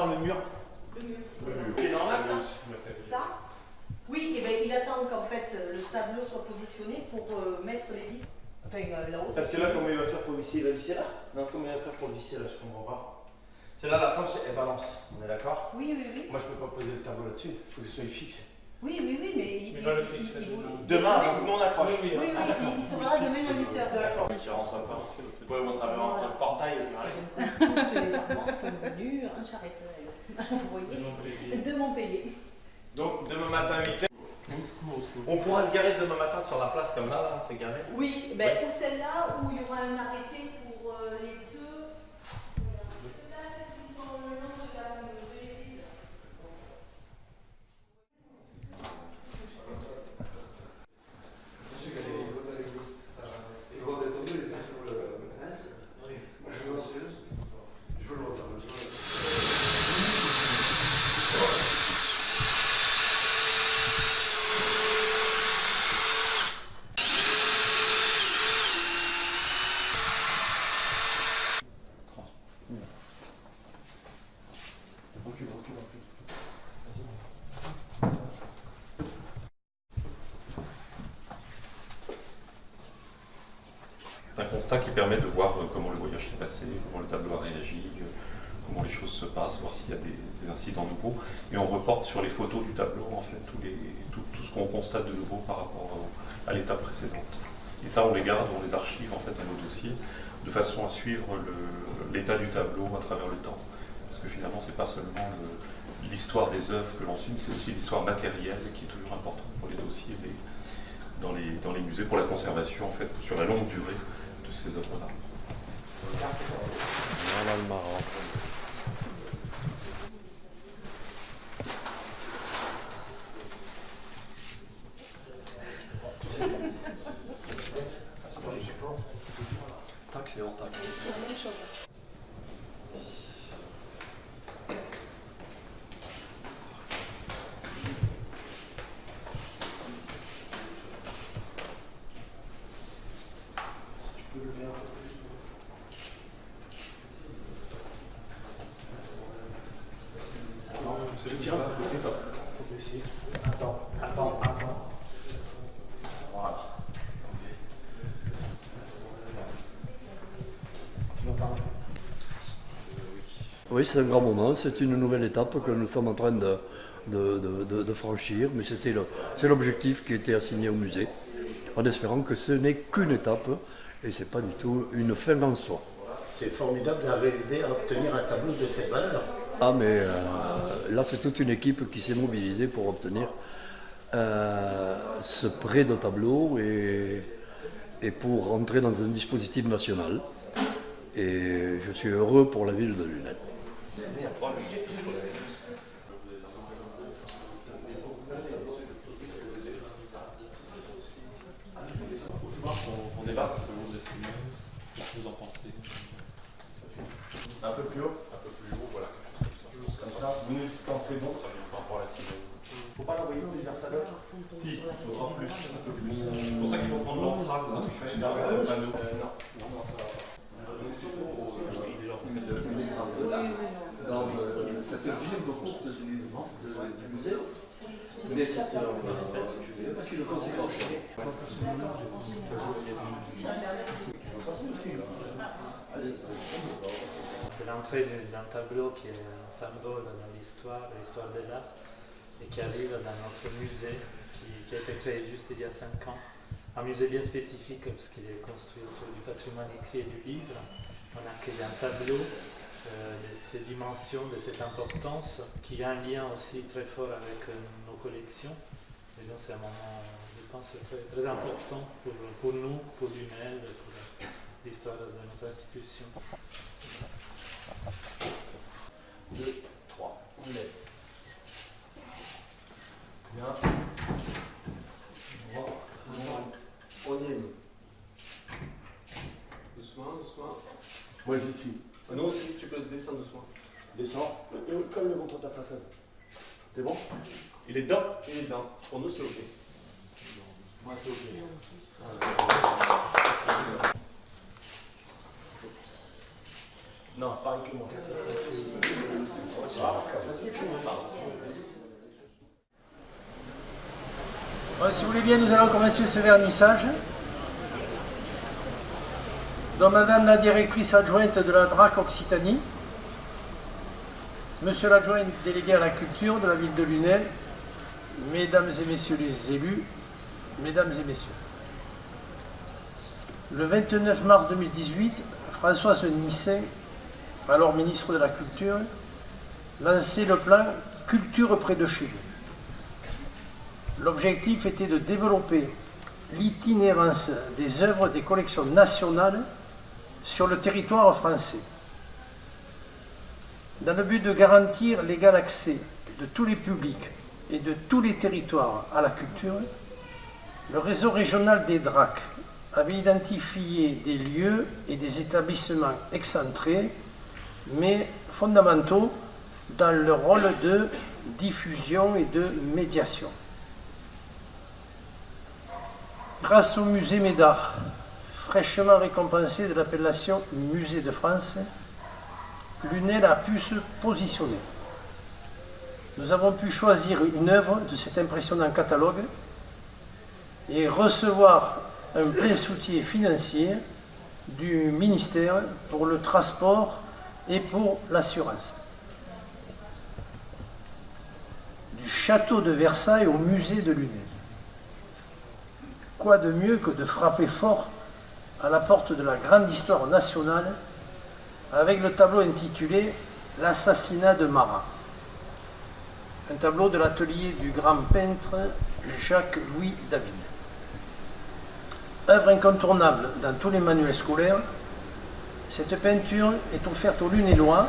voir le mur. Le mur. C'est normal ça? Ça? Oui, et bien il attend qu'en fait le tableau soit positionné pour mettre les vis. Enfin là-haut. Parce que là, comment il va faire pour visser? Il va visser là? Non, comment il va faire pour le visser là? Je comprends pas. C'est là la planche, elle balance. On est d'accord? Oui, oui, oui. Moi, je peux pas poser le tableau là-dessus. Il faut que ce soit fixe. Oui, oui, oui, mais il va le fixer demain, avant que l'on accroche. Oui, oui, il sera demain à 8 h. D'accord. Je rentre pas. Vous pouvez m'en savoir entre le portail et le Toutes les Allemands sont venus en charrette. Vous voyez? De Montpellier. Donc, demain matin à 8 h. On pourra se garer demain matin sur la place comme là, c'est garé? Oui, ben, ou celle-là, où il y aura un arrêté pour les deux. Là, celles qui sont le long de l'église. Un constat qui permet de voir comment le voyage s'est passé, comment le tableau a réagi, comment les choses se passent, voir s'il y a des incidents nouveaux. Et on reporte sur les photos du tableau en fait tout ce qu'on constate de nouveau par rapport à l'étape précédente. Et ça, on les garde, on les archive en fait dans nos dossiers, de façon à suivre l'état du tableau à travers le temps. Parce que finalement, c'est pas seulement l'histoire des œuvres que l'on suit, mais c'est aussi l'histoire matérielle qui est toujours importante pour les dossiers dans les musées, pour la conservation en fait, sur la longue durée de ces œuvres-là. Voilà le Maroc. Tac, c'est hors tac. C'est la même chose. Je tiens à côté, toi. Faut essayer. Attends. Voilà. Tu m'entends? Oui, c'est un grand moment, c'est une nouvelle étape que nous sommes en train de franchir, mais c'est l'objectif qui était assigné au musée, en espérant que ce n'est qu'une étape et ce n'est pas du tout une fin en soi. C'est formidable d'arriver à obtenir un tableau de cette valeur. Ah, mais là, c'est toute une équipe qui s'est mobilisée pour obtenir ce prêt de tableau et pour entrer dans un dispositif national. Et je suis heureux pour la ville de Lunel. On débat ce que vous estimez, qu'est-ce que vous en pensez? Un peu plus haut? Un peu plus haut, voilà, quelque chose Comme ça, vous nous pensez bon? Ça vient par rapport à la cible. Faut pas l'envoyer au Versadoc? Si, il faudra plus, un peu plus. C'est pour ça qu'ils vont prendre l'anthrax, ça. Dans cette ville courte du musée, mais c'est parce qu'il le conséquence. C'est l'entrée d'un tableau qui est un symbole dans l'histoire de l'art, et qui arrive dans notre musée, qui a été créé juste il y a 5 ans. Un musée bien spécifique parce qu'il est construit autour du patrimoine écrit et du livre. On a créé un tableau de ces dimensions, de cette importance, qui a un lien aussi très fort avec nos collections. Et donc c'est un moment, je pense, très, très important pour nous, pour Lunel, pour l'histoire de notre institution. 2, 3, on lève. Bien. On y est mis. Doucement. Moi j'y suis. Nous aussi, tu peux descendre doucement. Descends. Colle-le contre ta façade. C'est bon? Il est dedans? Il est dedans. Pour nous, c'est OK. Moi c'est OK. Non, pas avec moi. Bon, si vous voulez bien, nous allons commencer ce vernissage. Donc, Madame la directrice adjointe de la DRAC Occitanie, Monsieur l'adjoint délégué à la culture de la ville de Lunel, Mesdames et Messieurs les élus, Mesdames et Messieurs. Le 29 mars 2018, Françoise Nissin, alors ministre de la Culture, lançait le plan Culture près de chez vous. L'objectif était de développer l'itinérance des œuvres des collections nationales sur le territoire français. Dans le but de garantir l'égal accès de tous les publics et de tous les territoires à la culture, le réseau régional des DRAC avait identifié des lieux et des établissements excentrés, mais fondamentaux dans leur rôle de diffusion et de médiation. Grâce au musée Médard, fraîchement récompensé de l'appellation Musée de France, Lunel a pu se positionner. Nous avons pu choisir une œuvre de cet impressionnant catalogue et recevoir un plein soutien financier du ministère pour le transport et pour l'assurance. Du château de Versailles au musée de Lunel. Quoi de mieux que de frapper fort à la porte de la grande histoire nationale avec le tableau intitulé « L'assassinat de Marat ». Un tableau de l'atelier du grand peintre Jacques-Louis David. Œuvre incontournable dans tous les manuels scolaires, cette peinture est offerte aux Lunélois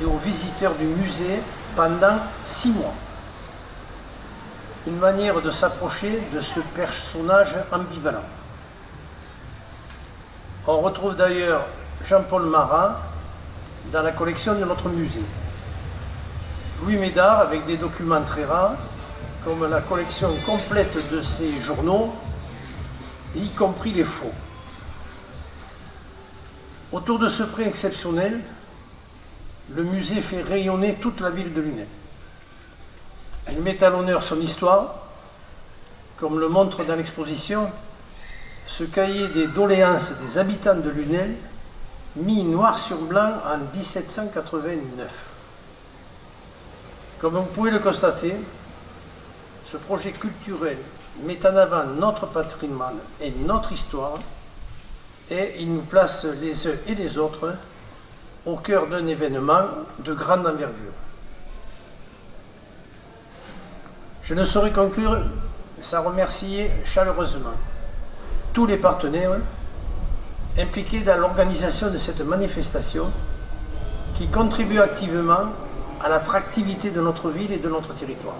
et aux visiteurs du musée pendant 6 mois. Une manière de s'approcher de ce personnage ambivalent. On retrouve d'ailleurs Jean-Paul Marat dans la collection de notre musée. Louis Médard avec des documents très rares, comme la collection complète de ses journaux, y compris les faux. Autour de ce prix exceptionnel, le musée fait rayonner toute la ville de Lunel. Il met à l'honneur son histoire, comme le montre dans l'exposition ce cahier des doléances des habitants de Lunel, mis noir sur blanc en 1789. Comme vous pouvez le constater, ce projet culturel met en avant notre patrimoine et notre histoire, et il nous place les uns et les autres au cœur d'un événement de grande envergure. Je ne saurais conclure sans remercier chaleureusement tous les partenaires impliqués dans l'organisation de cette manifestation qui contribuent activement à l'attractivité de notre ville et de notre territoire,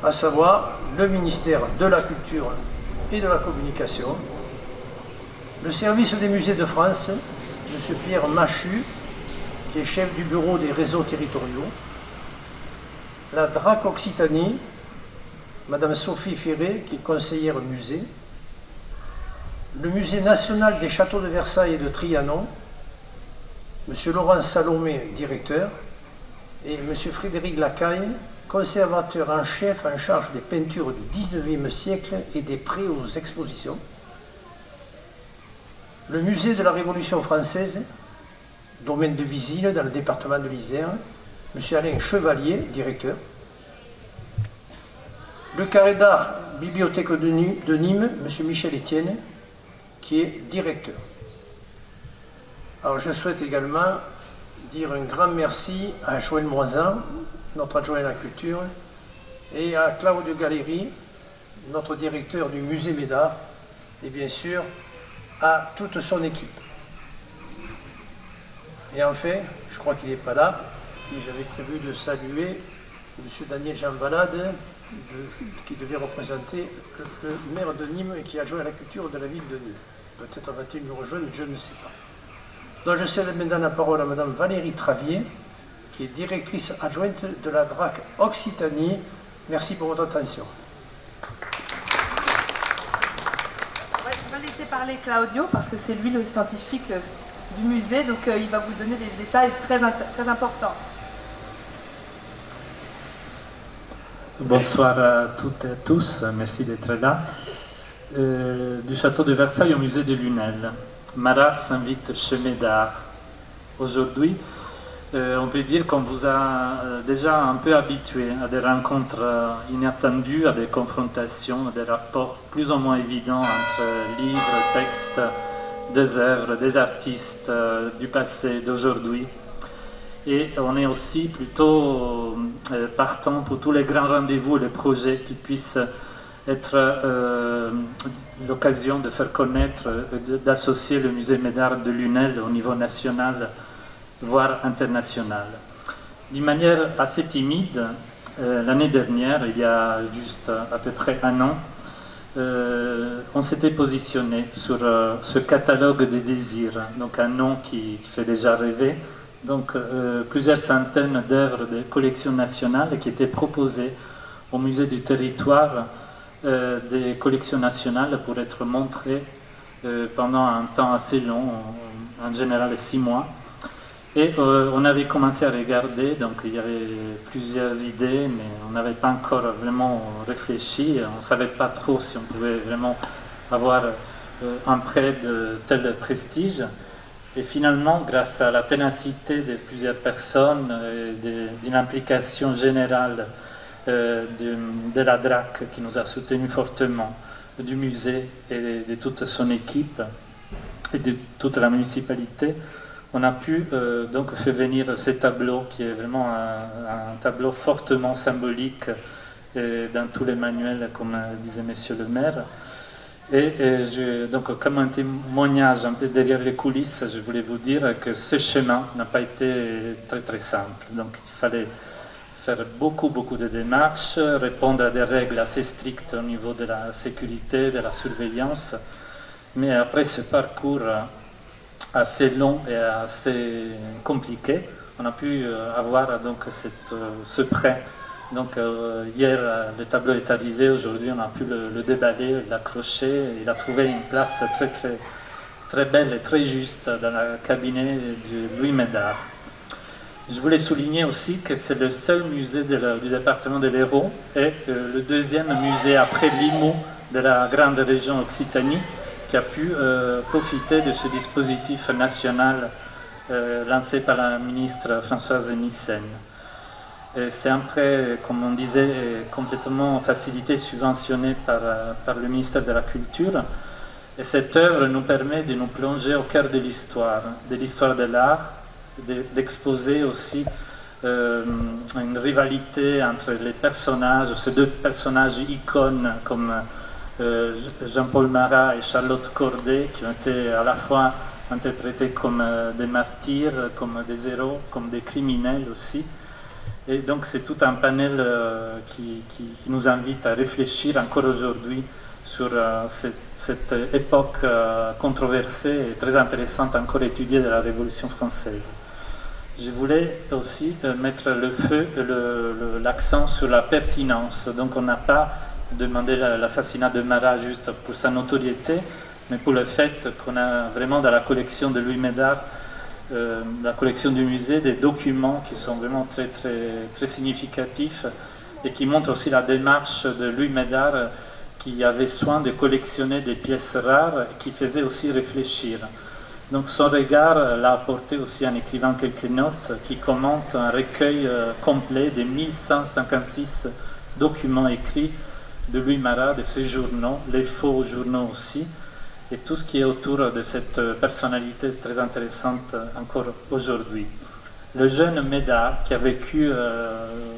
à savoir le ministère de la Culture et de la Communication, le service des musées de France, M. Pierre Machu, qui est chef du bureau des réseaux territoriaux, la DRAC Occitanie, Mme Sophie Ferré, qui est conseillère musée, le musée national des châteaux de Versailles et de Trianon, M. Laurent Salomé, directeur, et M. Frédéric Lacaille, conservateur en chef en charge des peintures du XIXe siècle et des prêts aux expositions, le musée de la Révolution française, domaine de Visil, dans le département de l'Isère, M. Alain Chevalier, directeur, le carré d'art Bibliothèque de Nîmes, M. Michel Etienne, qui est directeur. Alors je souhaite également dire un grand merci à Joël Moisan, notre adjoint à la culture, et à Claude Galéry, notre directeur du musée Médard, et bien sûr à toute son équipe. Et enfin, je crois qu'il n'est pas là, mais j'avais prévu de saluer M. Daniel Jean Valade, qui devait représenter le maire de Nîmes et qui est adjoint à la culture de la ville de Nîmes. Peut-être va-t-il nous rejoindre, je ne sais pas. Donc je cède maintenant la parole à Mme Valérie Travier, qui est directrice adjointe de la DRAC Occitanie. Merci pour votre attention. On va laisser parler Claudio, parce que c'est lui le scientifique du musée, donc il va vous donner des détails très importants. Bonsoir à toutes et à tous, merci d'être là. Du château de Versailles au musée de Lunel. Marat s'invite chez Médard. Aujourd'hui, on peut dire qu'on vous a déjà un peu habitué à des rencontres inattendues, à des confrontations, à des rapports plus ou moins évidents entre livres, textes, des œuvres, des artistes du passé, d'aujourd'hui. Et on est aussi plutôt partant pour tous les grands rendez-vous et les projets qui puissent être l'occasion de faire connaître, d'associer le musée Médard de Lunel au niveau national, voire international. D'une manière assez timide, l'année dernière, il y a juste à peu près un an, on s'était positionné sur ce catalogue des désirs, donc un nom qui fait déjà rêver, donc plusieurs centaines d'œuvres de collections nationales qui étaient proposées au musée du territoire des collections nationales pour être montrées pendant un temps assez long, en général 6 mois. Et on avait commencé à regarder, donc il y avait plusieurs idées, mais on n'avait pas encore vraiment réfléchi, on ne savait pas trop si on pouvait vraiment avoir un prêt de tel prestige. Et finalement, grâce à la ténacité de plusieurs personnes, d'une implication générale de la DRAC qui nous a soutenus fortement, du musée et de toute son équipe et de toute la municipalité, on a pu donc faire venir ce tableau qui est vraiment un tableau fortement symbolique dans tous les manuels, comme disait Monsieur le maire. Donc, comme un témoignage un peu derrière les coulisses, je voulais vous dire que ce chemin n'a pas été très très simple. Donc il fallait faire beaucoup de démarches, répondre à des règles assez strictes au niveau de la sécurité, de la surveillance. Mais après ce parcours assez long et assez compliqué, on a pu avoir donc ce prêt. Donc hier le tableau est arrivé, aujourd'hui on a pu le déballer, l'accrocher, il a trouvé une place très belle et très juste dans le cabinet de Louis Médard. Je voulais souligner aussi que c'est le seul musée du département de l'Hérault et le deuxième musée après Limoux de la grande région Occitanie qui a pu profiter de ce dispositif national lancé par la ministre Françoise Nyssen. C'est un prêt, comme on disait, complètement facilité, subventionné par le ministère de la Culture. Et cette œuvre nous permet de nous plonger au cœur de l'histoire de l'art, d'exposer aussi une rivalité entre les personnages, ces deux personnages icônes comme Jean-Paul Marat et Charlotte Corday, qui ont été à la fois interprétés comme des martyrs, comme des héros, comme des criminels aussi. Et donc c'est tout un panel qui nous invite à réfléchir encore aujourd'hui sur cette époque controversée et très intéressante encore étudiée de la Révolution française. Je voulais aussi mettre l'accent sur la pertinence. Donc on n'a pas demandé l'assassinat de Marat juste pour sa notoriété, mais pour le fait qu'on a vraiment dans la collection de Louis Médard, la collection du musée, des documents qui sont vraiment très significatifs et qui montrent aussi la démarche de Louis Médard qui avait soin de collectionner des pièces rares et qui faisait aussi réfléchir. Donc son regard l'a apporté aussi en écrivant quelques notes qui commentent un recueil complet de 1156 documents écrits de Louis Marat, de ses journaux, les faux journaux aussi, et tout ce qui est autour de cette personnalité très intéressante encore aujourd'hui. Le jeune Médard, qui a vécu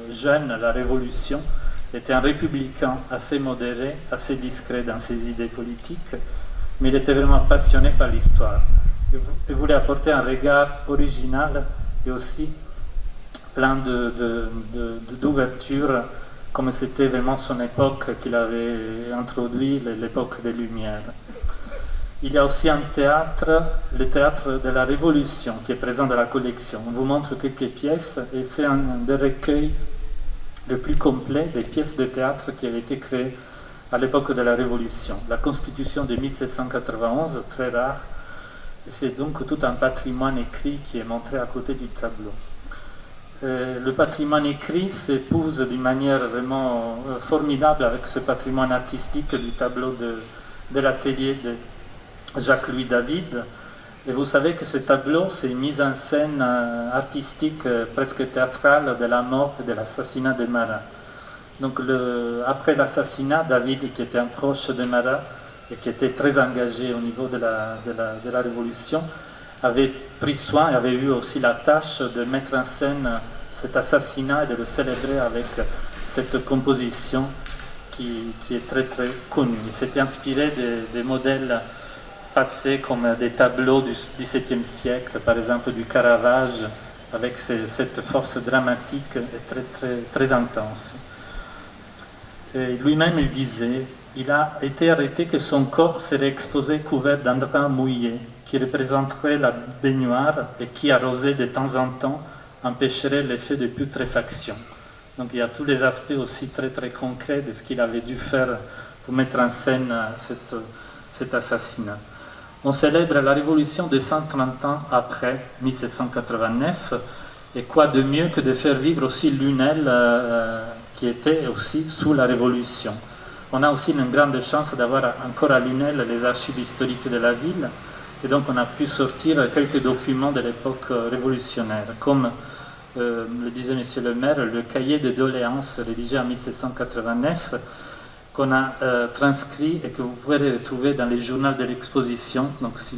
jeune la Révolution, était un républicain assez modéré, assez discret dans ses idées politiques, mais il était vraiment passionné par l'histoire. Il voulait apporter un regard original et aussi plein d'ouverture, comme c'était vraiment son époque qu'il avait introduit, l'époque des Lumières. Il y a aussi un théâtre, le théâtre de la Révolution, qui est présent dans la collection. On vous montre quelques pièces et c'est un des recueils le plus complet des pièces de théâtre qui avaient été créées à l'époque de la Révolution. La Constitution de 1791, très rare, C'est donc tout un patrimoine écrit qui est montré à côté du tableau. Le patrimoine écrit s'épouse d'une manière vraiment formidable avec ce patrimoine artistique du tableau de l'atelier de Jacques-Louis David. Et vous savez que ce tableau, c'est une mise en scène artistique presque théâtrale de la mort et de l'assassinat de Marat. Donc après l'assassinat, David, qui était un proche de Marat et qui était très engagé au niveau de la Révolution, avait pris soin et avait eu aussi la tâche de mettre en scène cet assassinat et de le célébrer avec cette composition qui est très très connue. Il s'était inspiré des modèles passés comme des tableaux du XVIIe siècle, par exemple du Caravage, avec cette force dramatique et très très très intense. Et lui-même, il disait, il a été arrêté que son corps serait exposé couvert d'un drap mouillé qui représenterait la baignoire et qui, arrosé de temps en temps, empêcherait l'effet de putréfaction. Donc il y a tous les aspects aussi très très concrets de ce qu'il avait dû faire pour mettre en scène cet assassinat. On célèbre la Révolution de 130 ans après, 1789, et quoi de mieux que de faire vivre aussi Lunel qui était aussi sous la Révolution. On a aussi une grande chance d'avoir encore à Lunel les archives historiques de la ville, et donc on a pu sortir quelques documents de l'époque révolutionnaire, comme le disait M. le maire, le cahier de doléances rédigé en 1789, qu'on a transcrit et que vous pouvez retrouver dans les journaux de l'exposition. Donc si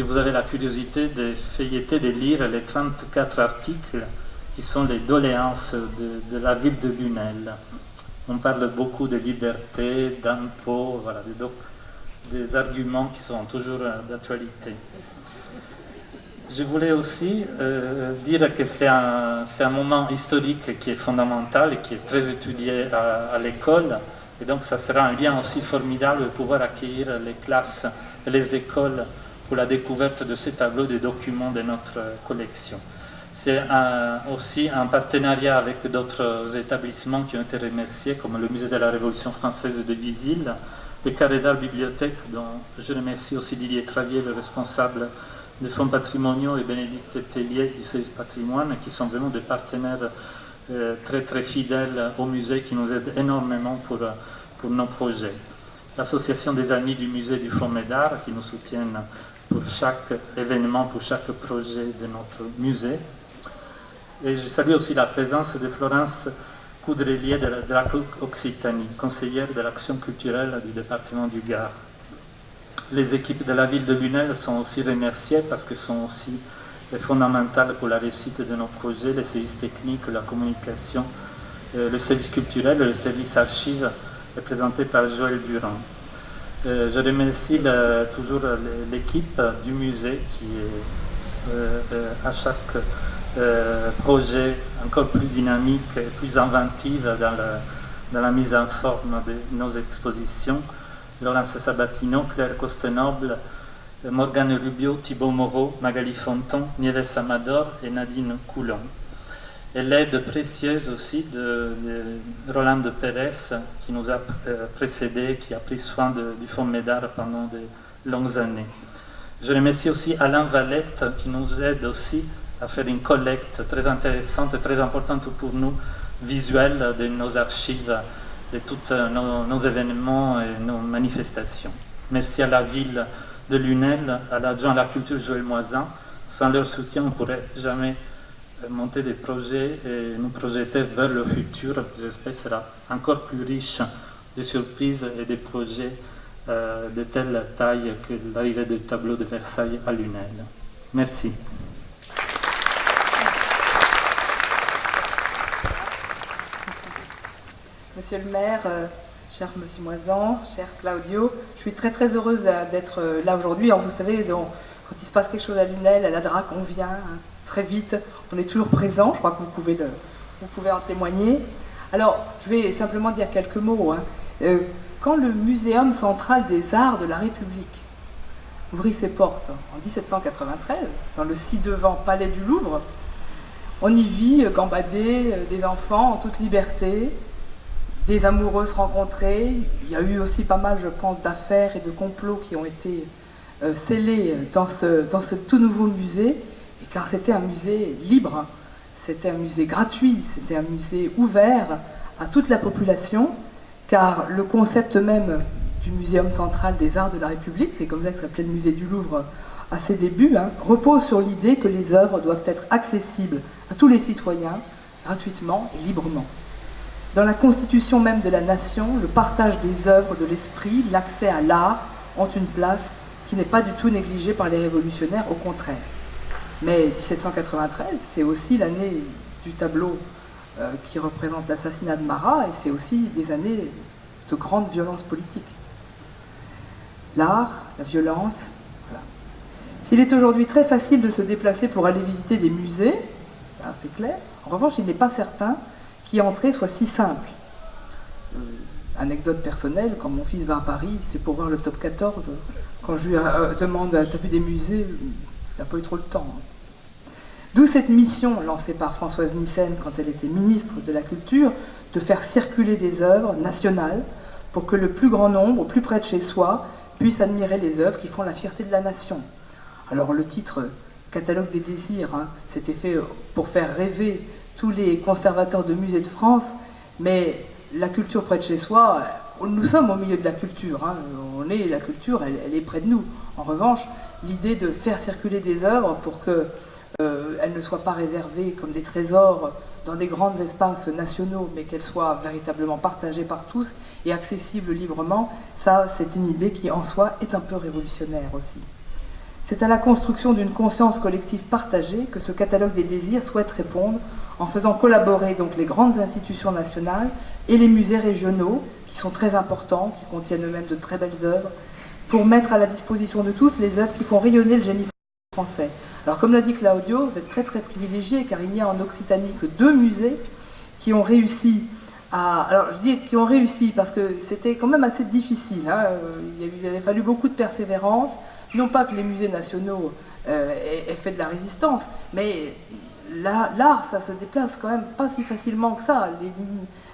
vous avez la curiosité de feuilleter, de lire les 34 articles qui sont les doléances de la ville de Lunel. On parle beaucoup de liberté, d'impôts, voilà, des arguments qui sont toujours d'actualité. Je voulais aussi dire que c'est un moment historique qui est fondamental et qui est très étudié à l'école. Et donc ça sera un lien aussi formidable de pouvoir accueillir les classes et les écoles pour la découverte de ces tableaux de documents de notre collection. C'est aussi un partenariat avec d'autres établissements qui ont été remerciés, comme le Musée de la Révolution française de Visil, le Carré d'Art Bibliothèque, dont je remercie aussi Didier Travier, le responsable des fonds patrimoniaux, et Bénédicte Tellier du service patrimoine, qui sont vraiment des partenaires très très fidèles au musée, qui nous aident énormément pour nos projets. L'association des amis du musée du Fonds Médard, qui nous soutiennent pour chaque événement, pour chaque projet de notre musée. Et je salue aussi la présence de Florence Coudrelier de la Occitanie, conseillère de l'action culturelle du département du Gard. Les équipes de la ville de Lunel sont aussi remerciées parce qu'elles sont aussi fondamentales pour la réussite de nos projets, les services techniques, la communication, le service culturel et le service archives représenté par Joël Durand. Je remercie toujours l'équipe du musée qui est à chaque projet encore plus dynamique et plus inventive dans la mise en forme de nos expositions. Laurence Sabatino, Claire Costenoble, Morgane Rubio, Thibaut Moreau, Magali Fonton, Nieves Amador et Nadine Coulon. Et l'aide précieuse aussi de Rolande Pérez, qui nous a précédés, qui a pris soin du Fonds Médard pendant de longues années. Je remercie aussi Alain Valette, qui nous aide aussi à faire une collecte très intéressante et très importante pour nous, visuelle de nos archives, de tous nos événements et nos manifestations. Merci à la ville de Lunel, à l'adjoint à la culture Joël Moisin. Sans leur soutien, on ne pourrait jamais monter des projets et nous projeter vers le futur. J'espère que sera encore plus riche de surprises et de projets de telle taille que l'arrivée du tableau de Versailles à Lunel. Merci. Monsieur le maire, cher Monsieur Moisan, cher Claudio, je suis très très heureuse d'être là aujourd'hui. Alors vous savez, quand il se passe quelque chose à Lunel, à la DRAC, on vient très vite, on est toujours présent, je crois que vous pouvez en témoigner. Alors, je vais simplement dire quelques mots. Quand le Muséum central des arts de la République ouvrit ses portes en 1793, dans le ci-devant palais du Louvre, on y vit gambader des enfants en toute liberté, des amoureuses rencontrées. Il y a eu aussi pas mal, je pense, d'affaires et de complots qui ont été scellé dans ce tout nouveau musée, et car c'était un musée libre, c'était un musée gratuit, c'était un musée ouvert à toute la population, car le concept même du Muséum central des arts de la République, c'est comme ça que s'appelait le musée du Louvre à ses débuts, repose sur l'idée que les œuvres doivent être accessibles à tous les citoyens, gratuitement et librement. Dans la constitution même de la nation, le partage des œuvres de l'esprit, l'accès à l'art ont une place qui n'est pas du tout négligée par les révolutionnaires, au contraire. Mais 1793, c'est aussi l'année du tableau qui représente l'assassinat de Marat, et c'est aussi des années de grande violence politique. L'art, la violence, voilà. S'il est aujourd'hui très facile de se déplacer pour aller visiter des musées, c'est clair, en revanche, il n'est pas certain qu'y entrer soit si simple. Anecdote personnelle, quand mon fils va à Paris, c'est pour voir le top 14. Quand je lui demande, t'as vu des musées, il n'a pas eu trop le temps. D'où cette mission lancée par Françoise Nyssen quand elle était ministre de la Culture, de faire circuler des œuvres nationales pour que le plus grand nombre, au plus près de chez soi, puisse admirer les œuvres qui font la fierté de la nation. Alors le titre Catalogue des désirs, c'était fait pour faire rêver tous les conservateurs de musées de France, mais la culture près de chez soi, nous sommes au milieu de la culture, la culture, elle est près de nous. En revanche, l'idée de faire circuler des œuvres pour qu'elles ne soient pas réservées comme des trésors dans des grands espaces nationaux, mais qu'elles soient véritablement partagées par tous et accessibles librement, ça, c'est une idée qui, en soi, est un peu révolutionnaire aussi. C'est à la construction d'une conscience collective partagée que ce catalogue des désirs souhaite répondre en faisant collaborer donc les grandes institutions nationales et les musées régionaux, qui sont très importants, qui contiennent eux-mêmes de très belles œuvres, pour mettre à la disposition de tous les œuvres qui font rayonner le génie français. Alors comme l'a dit Claudio, vous êtes très très privilégiés, car il n'y a en Occitanie que 2 musées qui ont réussi à... Alors je dis qui ont réussi parce que c'était quand même assez difficile, il avait fallu beaucoup de persévérance, non pas que les musées nationaux aient fait de la résistance, mais l'art, ça se déplace quand même pas si facilement que ça.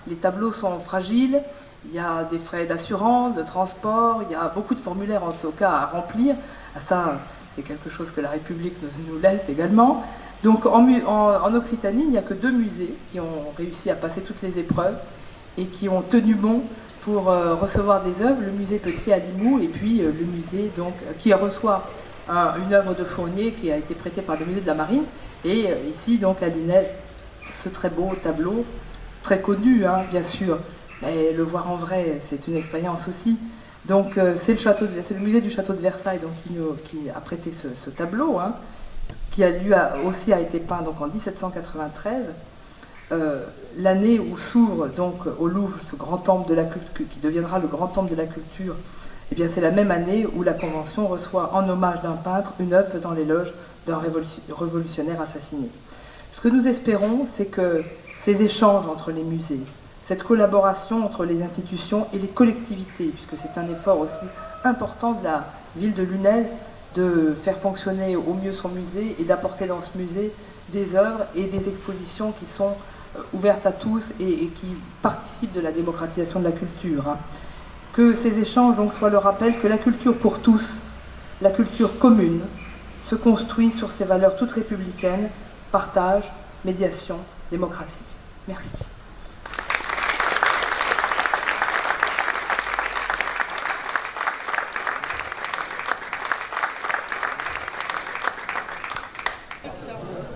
Les tableaux sont fragiles, il y a des frais d'assurance, de transport, il y a beaucoup de formulaires en tout cas à remplir. Ça, c'est quelque chose que la République nous laisse également. Donc en Occitanie, il n'y a que 2 musées qui ont réussi à passer toutes les épreuves et qui ont tenu bon pour recevoir des œuvres, le musée Petit à Limoux et puis le musée donc, qui reçoit une œuvre de Fournier qui a été prêtée par le musée de la Marine, et ici donc à Lunel, ce très beau tableau, très connu bien sûr, mais le voir en vrai c'est une expérience aussi. Donc c'est le musée du château de Versailles donc, qui a prêté ce tableau, qui aussi a été peint donc, en 1793. L'année où s'ouvre donc au Louvre ce grand temple de la culture, qui deviendra le grand temple de la culture, eh bien c'est la même année où la Convention reçoit en hommage d'un peintre une œuvre faisant l'éloge d'un révolutionnaire assassiné. Ce que nous espérons, c'est que ces échanges entre les musées, cette collaboration entre les institutions et les collectivités, puisque c'est un effort aussi important de la ville de Lunel de faire fonctionner au mieux son musée et d'apporter dans ce musée des œuvres et des expositions qui sont ouvertes à tous et qui participent de la démocratisation de la culture. Que ces échanges donc soient le rappel que la culture pour tous, la culture commune, se construit sur ces valeurs toutes républicaines, partage, médiation, démocratie. Merci.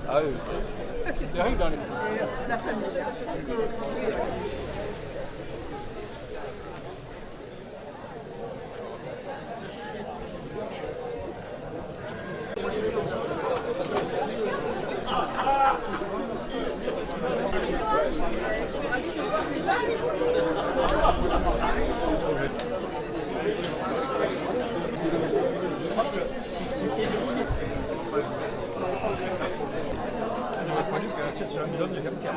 Ah oui, c'est arrive dans les... La famille. J'aurais connu que c'est sur un homme de comme ça.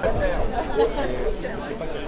Je sais pas quel